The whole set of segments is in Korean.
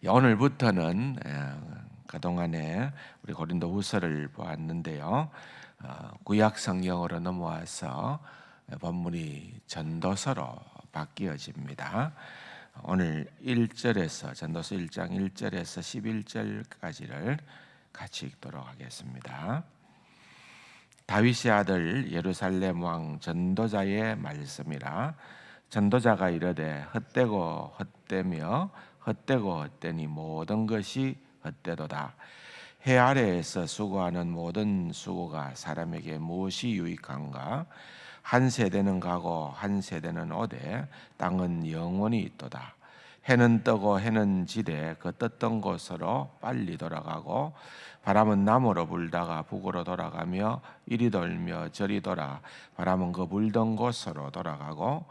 오늘부터는 그동안에 우리 고린도후서를 보았는데요. 구약 성경으로 넘어와서 본문이 전도서로 바뀌어집니다. 오늘 1절에서 전도서 1장 1절에서 11절까지를 같이 읽도록 하겠습니다. 다윗의 아들 예루살렘 왕 전도자의 말씀이라. 전도자가 이르되 헛되고 헛되며 헛되고 헛되니 모든 것이 헛되도다. 해 아래에서 수고하는 모든 수고가 사람에게 무엇이 유익한가? 한 세대는 가고 한 세대는 오되 땅은 영원히 있도다. 해는 뜨고 해는 지되 그 떴던 곳으로 빨리 돌아가고 바람은 남으로 불다가 북으로 돌아가며 이리 돌며 저리 돌아 바람은 그 불던 곳으로 돌아가고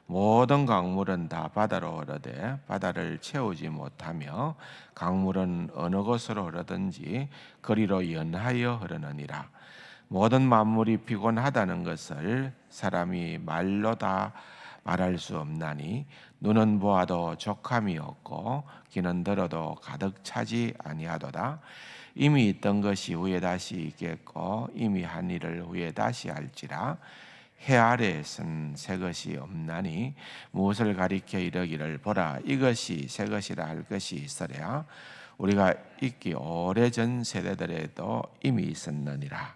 모든 강물은 다 바다로 흐르되 바다를 채우지 못하며 강물은 어느 곳으로 흐르든지 거리로 연하여 흐르느니라. 모든 만물이 피곤하다는 것을 사람이 말로 다 말할 수 없나니 눈은 보아도 족함이 없고 귀는 들어도 가득 차지 아니하도다. 이미 있던 것이 후에 다시 있겠고 이미 한 일을 후에 다시 할지라. 해 아래에선 새 것이 없나니 무엇을 가리켜 이르기를 보라 이것이 새 것이라 할 것이 있으랴. 우리가 있기 오래전 세대들에도 이미 있었느니라.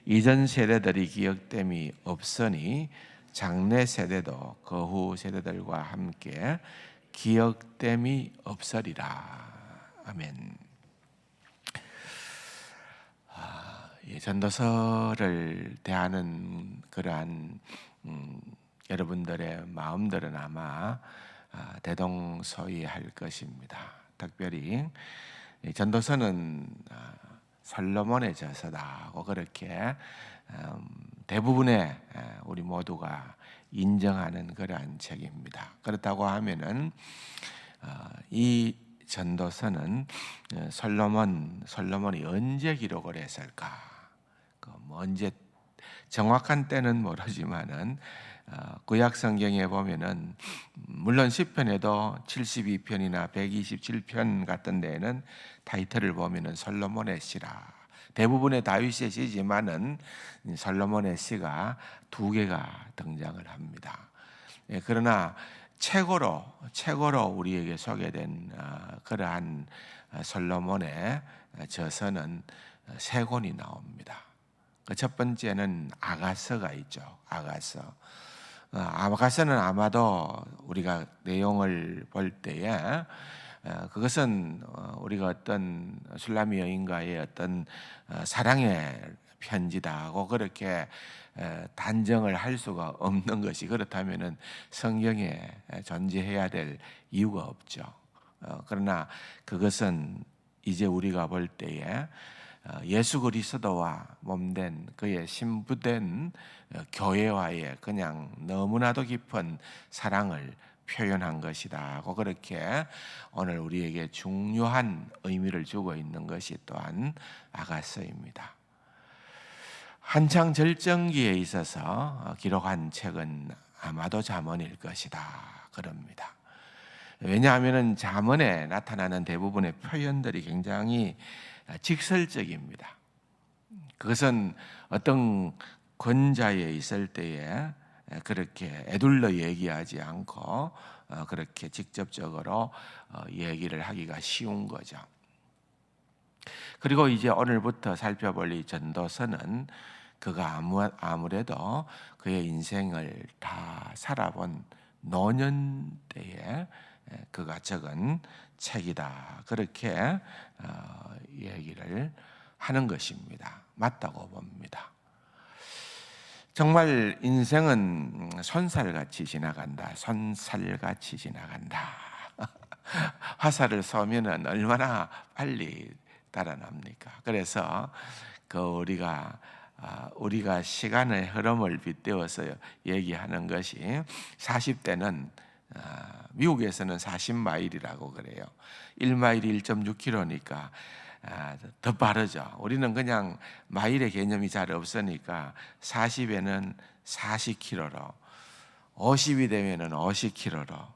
이전 세대들이 기억됨이 없으니 장래 세대도 그 후 세대들과 함께 기억됨이 없으리라. 아멘. 전도서를 대하는 그러한 여러분들의 마음들은 아마 대동소이할 것입니다. 특별히 전도서는 솔로몬의 저서다고 그렇게 대부분의 우리 모두가 인정하는 그러한 책입니다. 그렇다고 하면은 이 전도서는 솔로몬이 언제 기록을 했을까? 언제 정확한 때는 모르지만은 구약 성경에 보면은 물론 시편에도 72편이나 127편 같은 데에는 타이틀을 보면은 솔로몬의 시라. 대부분의 다윗의 시지만은 솔로몬의 시가 2개가 등장을 합니다. 그러나 최고로 우리에게 소개된 그러한 솔로몬의 저서는 3권이 나옵니다. 그 첫 번째는 아가서가 있죠. 아가서는 아마도 우리가 내용을 볼 때에 그것은 우리가 어떤 술라미 여인과의 어떤 사랑의 편지다고 그렇게 단정을 할 수가 없는 것이, 그렇다면은 성경에 존재해야 될 이유가 없죠. 그러나 그것은 이제 우리가 볼 때에 예수 그리스도와 몸된 그의 신부된 교회와의 그냥 너무나도 깊은 사랑을 표현한 것이다고 그렇게 오늘 우리에게 중요한 의미를 주고 있는 것이 또한 아가서입니다. 한창 절정기에 있어서 기록한 책은 아마도 잠언일 것이다 그럽니다. 왜냐하면 잠언에 나타나는 대부분의 표현들이 굉장히 직설적입니다. 그것은 어떤 권자에 있을 때에 그렇게 애둘러 얘기하지 않고 그렇게 직접적으로 얘기를 하기가 쉬운 거죠. 그리고 이제 오늘부터 살펴볼 이 전도서는 그가 아무래도 그의 인생을 다 살아본 노년 때에 그가 적은 책이다 그렇게 얘기를 하는 것입니다. 맞다고 봅니다. 정말 인생은 손살같이 지나간다. 화살을 쏘면은 얼마나 빨리 달아납니까? 그래서 우리가 시간의 흐름을 빗대어서 얘기하는 것이 40대는 미국에서는 40마일이라고 그래요. 1마일이 1.6km니까 더 빠르죠. 우리는 그냥 마일의 개념이 잘 없으니까 40에는 40km로, 50이 되면은 50km로,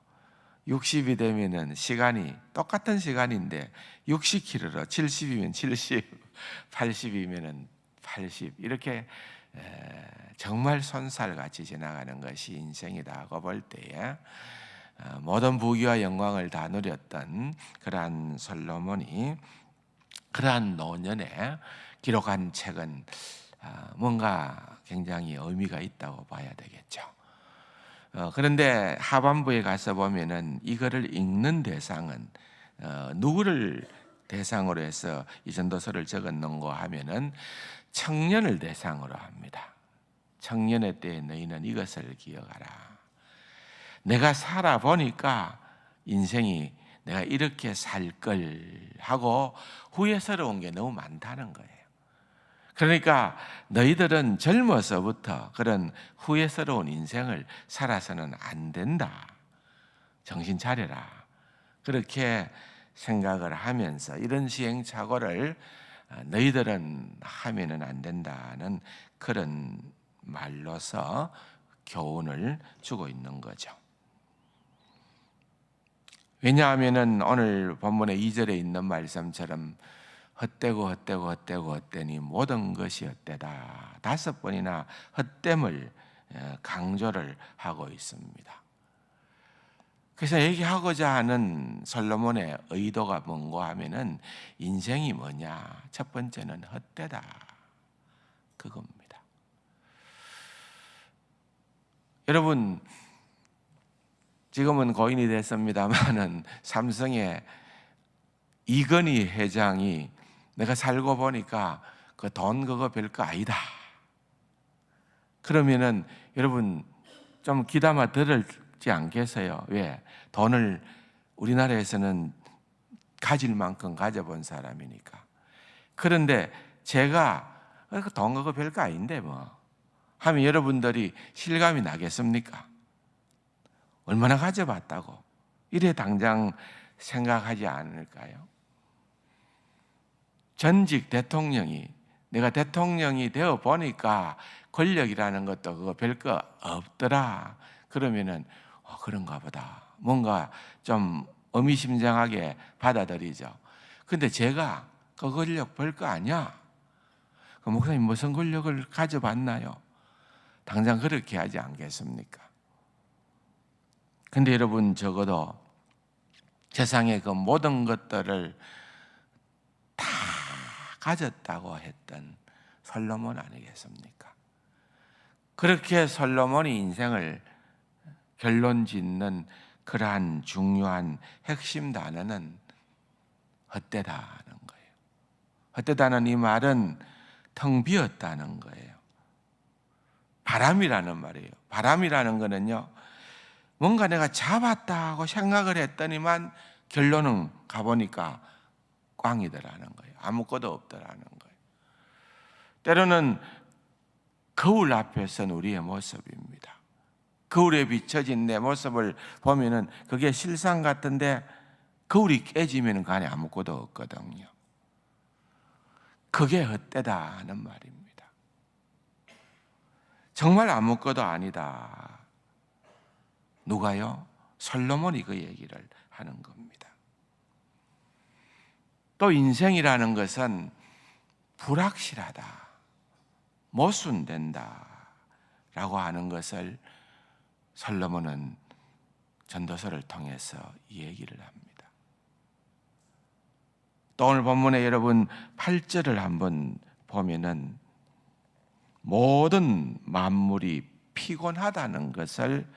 60이 되면은 시간이 똑같은 시간인데 60km로 70이면 70, 80이면은 80 이렇게 정말 손살같이 지나가는 것이 인생이라고 볼 때에 모든 부귀와 영광을 다 누렸던 그러한 솔로몬이 그러한 노년에 기록한 책은 뭔가 굉장히 의미가 있다고 봐야 되겠죠. 그런데 하반부에 가서 보면은 이거를 읽는 대상은 누구를 대상으로 해서 이 전도서를 적었는가 하면은 청년을 대상으로 합니다. 청년의 때에 너희는 이것을 기억하라. 내가 살아보니까 인생이 내가 이렇게 살 걸 하고 후회스러운 게 너무 많다는 거예요. 그러니까 너희들은 젊어서부터 그런 후회스러운 인생을 살아서는 안 된다. 정신 차려라. 그렇게 생각을 하면서 이런 시행착오를 너희들은 하면은 안 된다는 그런 말로서 교훈을 주고 있는 거죠. 왜냐하면은 오늘 본문의 2절에 있는 말씀처럼 헛되니 모든 것이 헛되다. 5번이나 헛됨을 강조를 하고 있습니다. 그래서 얘기하고자 하는 솔로몬의 의도가 뭔가 하면은 인생이 뭐냐? 첫 번째는 헛되다. 그겁니다. 여러분, 지금은 고인이 됐습니다만은 삼성의 이건희 회장이 내가 살고 보니까 그 돈 그거 별거 아니다. 그러면은 여러분 좀 귀담아 들을지 않겠어요? 왜? 돈을 우리나라에서는 가질 만큼 가져본 사람이니까. 그런데 제가 돈 그거 별거 아닌데 뭐 하면 여러분들이 실감이 나겠습니까? 얼마나 가져봤다고 이래 당장 생각하지 않을까요? 전직 대통령이 내가 대통령이 되어 보니까 권력이라는 것도 그거 별거 없더라. 그러면은 그런가 보다. 뭔가 좀 의미심장하게 받아들이죠. 근데 제가 그 권력 별거 아니야. 그 목사님 무슨 권력을 가져봤나요? 당장 그렇게 하지 않겠습니까? 근데 여러분 적어도 세상의 그 모든 것들을 다 가졌다고 했던 솔로몬 아니겠습니까? 그렇게 솔로몬이 인생을 결론 짓는 그러한 중요한 핵심 단어는 헛되다는 거예요. 헛되다는 이 말은 텅 비었다는 거예요. 바람이라는 말이에요. 바람이라는 거는요, 뭔가 내가 잡았다고 생각을 했더니만 결론은 가보니까 꽝이더라는 거예요. 아무것도 없더라는 거예요. 때로는 거울 앞에 선 우리의 모습입니다. 거울에 비춰진 내 모습을 보면은 그게 실상 같은데 거울이 깨지면 그 안에 아무것도 없거든요. 그게 헛되다는 말입니다. 정말 아무것도 아니다. 누가요? 솔로몬이 그 얘기를 하는 겁니다. 또 인생이라는 것은 불확실하다, 모순된다 라고 하는 것을 솔로몬은 전도서를 통해서 얘기를 합니다. 또 오늘 본문에 여러분 8절을 한번 보면은 모든 만물이 피곤하다는 것을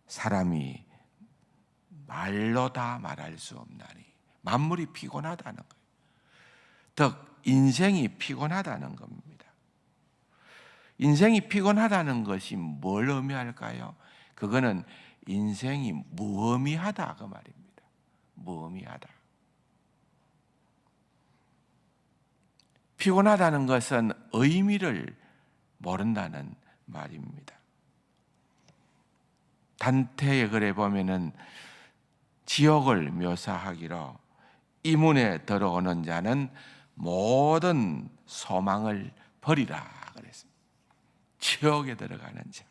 사람이 말로 다 말할 수 없나니. 만물이 피곤하다는 거예요. 즉 인생이 피곤하다는 겁니다. 인생이 피곤하다는 것이 뭘 의미할까요? 그거는 인생이 무의미하다 그 말입니다. 무의미하다. 피곤하다는 것은 의미를 모른다는 말입니다. 단테의 글에 보면은 지옥을 묘사하기로 이 문에 들어오는 자는 모든 소망을 버리라 그랬습니다. 지옥에 들어가는 자.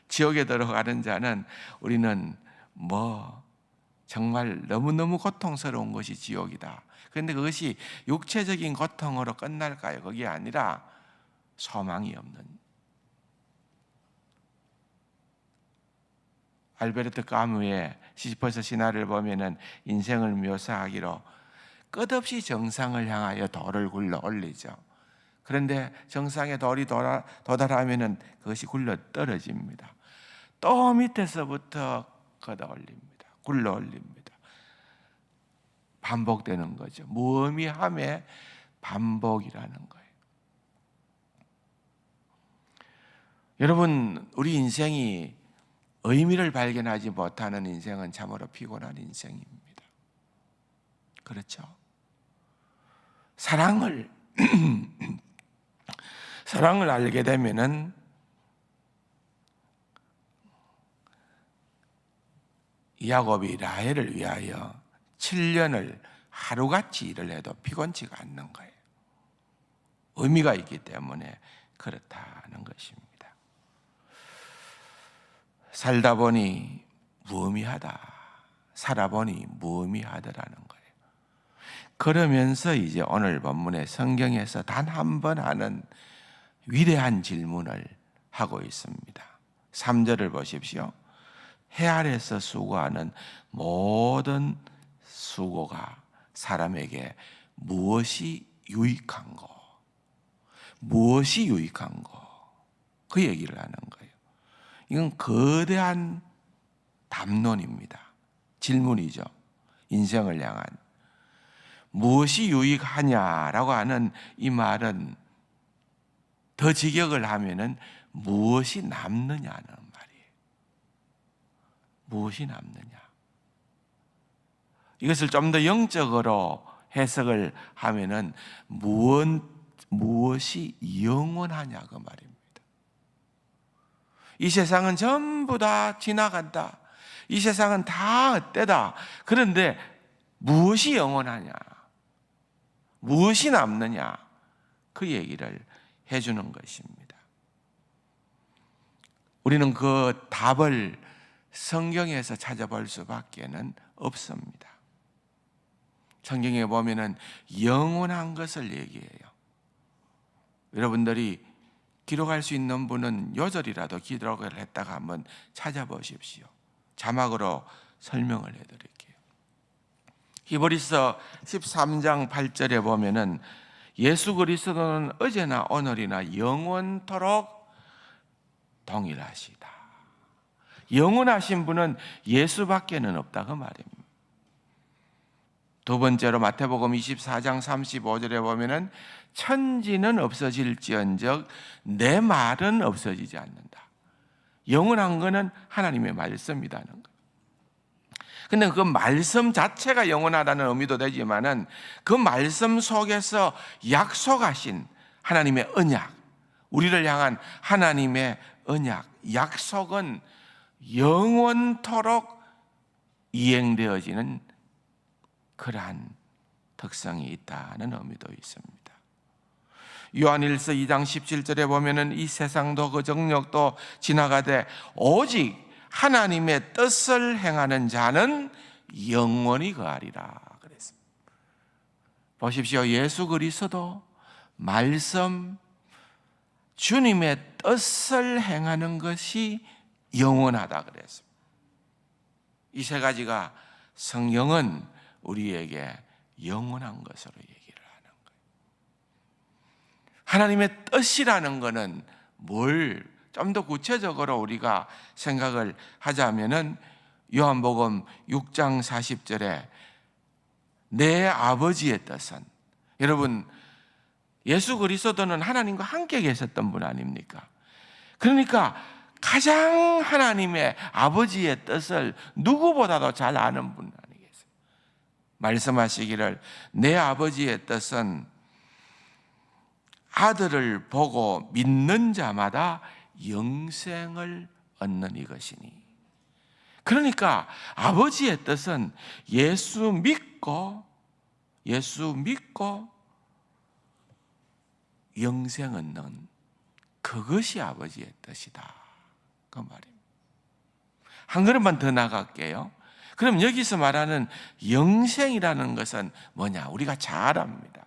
지옥에 들어가는 자는 우리는 정말 너무너무 고통스러운 것이 지옥이다. 그런데 그것이 육체적인 고통으로 끝날까요? 그게 아니라 소망이 없는. 알베르트 까무의 시시퍼스 신화를 보면은 인생을 묘사하기로 끝없이 정상을 향하여 돌을 굴러 올리죠. 그런데 정상에 돌이 도달하면은 그것이 굴러 떨어집니다. 또 밑에서부터 걷어 올립니다. 굴러 올립니다. 반복되는 거죠. 무의미함의 반복이라는 거예요. 여러분, 우리 인생이 의미를 발견하지 못하는 인생은 참으로 피곤한 인생입니다. 그렇죠? 사랑을 알게 되면은 야곱이 라헬을 위하여 7년을 하루같이 일을 해도 피곤치가 않는 거예요. 의미가 있기 때문에 그렇다는 것입니다. 살다 보니 무의미하다. 살아보니 무의미하더라는 거예요. 그러면서 이제 오늘 본문의 성경에서 단 한 번 하는 위대한 질문을 하고 있습니다. 3절을 보십시오. 해 아래서 수고하는 모든 수고가 사람에게 무엇이 유익한고? 무엇이 유익한고? 그 얘기를 하는 거예요. 이건 거대한 담론입니다. 질문이죠. 인생을 향한. 무엇이 유익하냐라고 하는 이 말은 더 직역을 하면은 무엇이 남느냐는 말이에요. 무엇이 남느냐. 이것을 좀 더 영적으로 해석을 하면은 무엇이 영원하냐 그 말입니다. 이 세상은 전부 다 지나간다. 이 세상은 다 때다. 그런데 무엇이 영원하냐? 무엇이 남느냐? 그 얘기를 해주는 것입니다. 우리는 그 답을 성경에서 찾아볼 수밖에는 없습니다. 성경에 보면은 영원한 것을 얘기해요. 여러분들이 기록할 수 있는 분은 요절이라도 기록을 했다가 한번 찾아보십시오. 자막으로 설명을 해드릴게요. 히브리서 13장 8절에 보면은 예수 그리스도는 어제나 오늘이나 영원토록 동일하시다. 영원하신 분은 예수밖에는 없다 그 말입니다. 두 번째로 마태복음 24장 35절에 보면은 천지는 없어질지언정 내 말은 없어지지 않는다. 영원한 거는 하나님의 말씀이라는 거예요. 근데 그 말씀 자체가 영원하다는 의미도 되지만은 그 말씀 속에서 약속하신 하나님의 언약, 우리를 향한 하나님의 언약, 약속은 영원토록 이행되어지는 그러한 특성이 있다는 의미도 있습니다. 요한일서 2장 17절에 보면은 이 세상도 그 정력도 지나가되 오직 하나님의 뜻을 행하는 자는 영원히 거하리라 그랬습니다. 보십시오. 예수 그리스도 말씀 주님의 뜻을 행하는 것이 영원하다 그랬습니다. 이 세 가지가 성경은 우리에게 영원한 것으로 얘기를 하는 거예요. 하나님의 뜻이라는 것은 뭘 좀 더 구체적으로 우리가 생각을 하자면은 요한복음 6장 40절에 내 아버지의 뜻은, 여러분 예수 그리스도는 하나님과 함께 계셨던 분 아닙니까? 그러니까 가장 하나님의 아버지의 뜻을 누구보다도 잘 아는 분 아니겠어요? 말씀하시기를 내 아버지의 뜻은 아들을 보고 믿는 자마다 영생을 얻는 이것이니. 그러니까 아버지의 뜻은 예수 믿고 영생 얻는 그것이 아버지의 뜻이다 그 말입니다. 한 걸음만 더 나갈게요. 그럼 여기서 말하는 영생이라는 것은 뭐냐? 우리가 잘 압니다.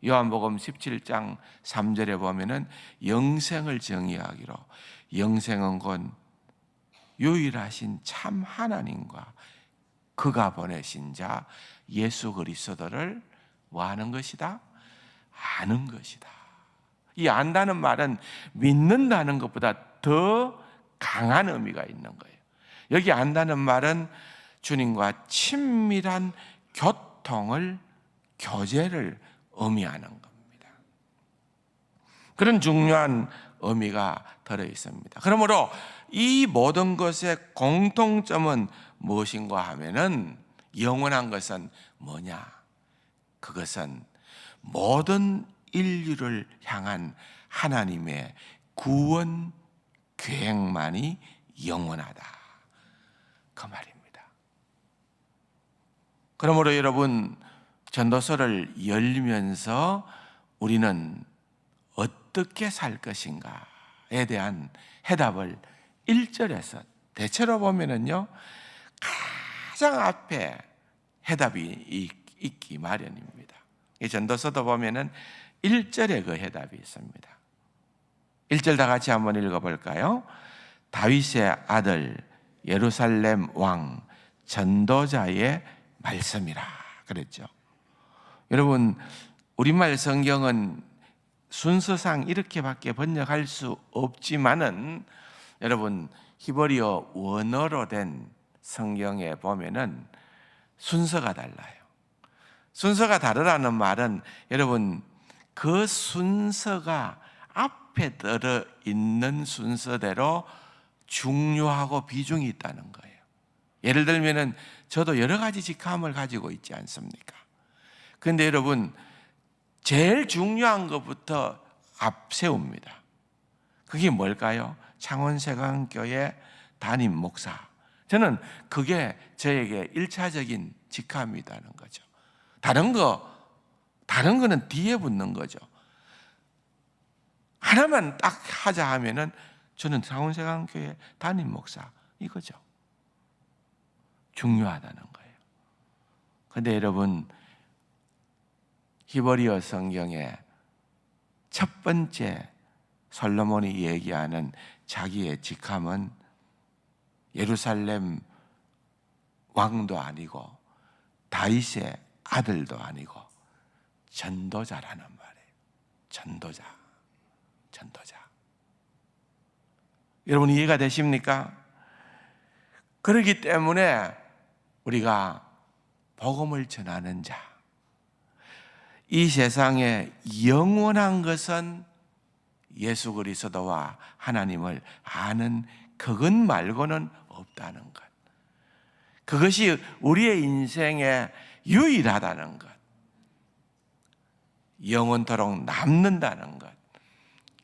요한복음 17장 3절에 보면은 영생을 정의하기로, 영생은 곧 유일하신 참 하나님과 그가 보내신 자 예수 그리스도를 뭐 하는 것이다? 아는 것이다. 이 안다는 말은 믿는다는 것보다 더 강한 의미가 있는 거예요. 여기 안다는 말은 주님과 친밀한 교통을, 교제를 의미하는 겁니다. 그런 중요한 의미가 들어 있습니다. 그러므로 이 모든 것의 공통점은 무엇인가 하면은, 영원한 것은 뭐냐? 그것은 모든 인류를 향한 하나님의 구원 계획만이 영원하다, 그 말입니다. 그러므로 여러분, 전도서를 열면서 우리는 어떻게 살 것인가에 대한 해답을 1절에서 대체로 보면은요, 가장 앞에 해답이 있기 마련입니다. 이 전도서도 보면은 1절에 그 해답이 있습니다. 1절 다 같이 한번 읽어볼까요? 다윗의 아들 예루살렘 왕 전도자의 말씀이라 그랬죠. 여러분, 우리말 성경은 순서상 이렇게밖에 번역할 수 없지만은, 여러분, 히브리어 원어로 된 성경에 보면은 순서가 달라요. 순서가 다르다는 말은, 여러분, 그 순서가 앞에 들어 있는 순서대로 중요하고 비중이 있다는 거예요. 예를 들면은 저도 여러 가지 직함을 가지고 있지 않습니까? 그런데 여러분, 제일 중요한 것부터 앞세웁니다. 그게 뭘까요? 창원세강교회 담임 목사. 저는 그게 저에게 1차적인 직함이라는 거죠. 다른 거는 뒤에 붙는 거죠. 하나만 딱 하자 하면은 저는 창원세강교회 담임 목사, 이거죠. 중요하다는 거예요. 그런데 여러분, 히브리어 성경의 첫 번째 솔로몬이 얘기하는 자기의 직함은 예루살렘 왕도 아니고 다윗의 아들도 아니고 전도자라는 말이에요. 전도자. 여러분, 이해가 되십니까? 그렇기 때문에 우리가 복음을 전하는 자, 이 세상에 영원한 것은 예수 그리스도와 하나님을 아는 그것 말고는 없다는 것. 그것이 우리의 인생에 유일하다는 것. 영원토록 남는다는 것.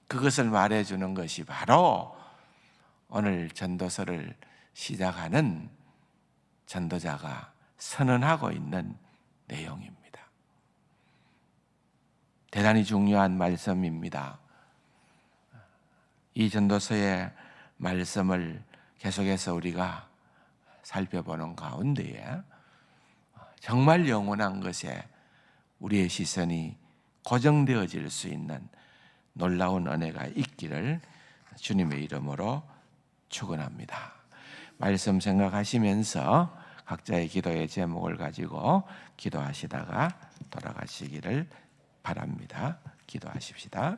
그것을 말해주는 것이 바로 오늘 전도서를 시작하는 전도자가 선언하고 있는 내용입니다. 대단히 중요한 말씀입니다. 이 전도서의 말씀을 계속해서 우리가 살펴보는 가운데에 정말 영원한 것에 우리의 시선이 고정되어질 수 있는 놀라운 은혜가 있기를 주님의 이름으로 축원합니다. 말씀 생각하시면서 각자의 기도의 제목을 가지고 기도하시다가 돌아가시기를 바랍니다. 기도하십시다.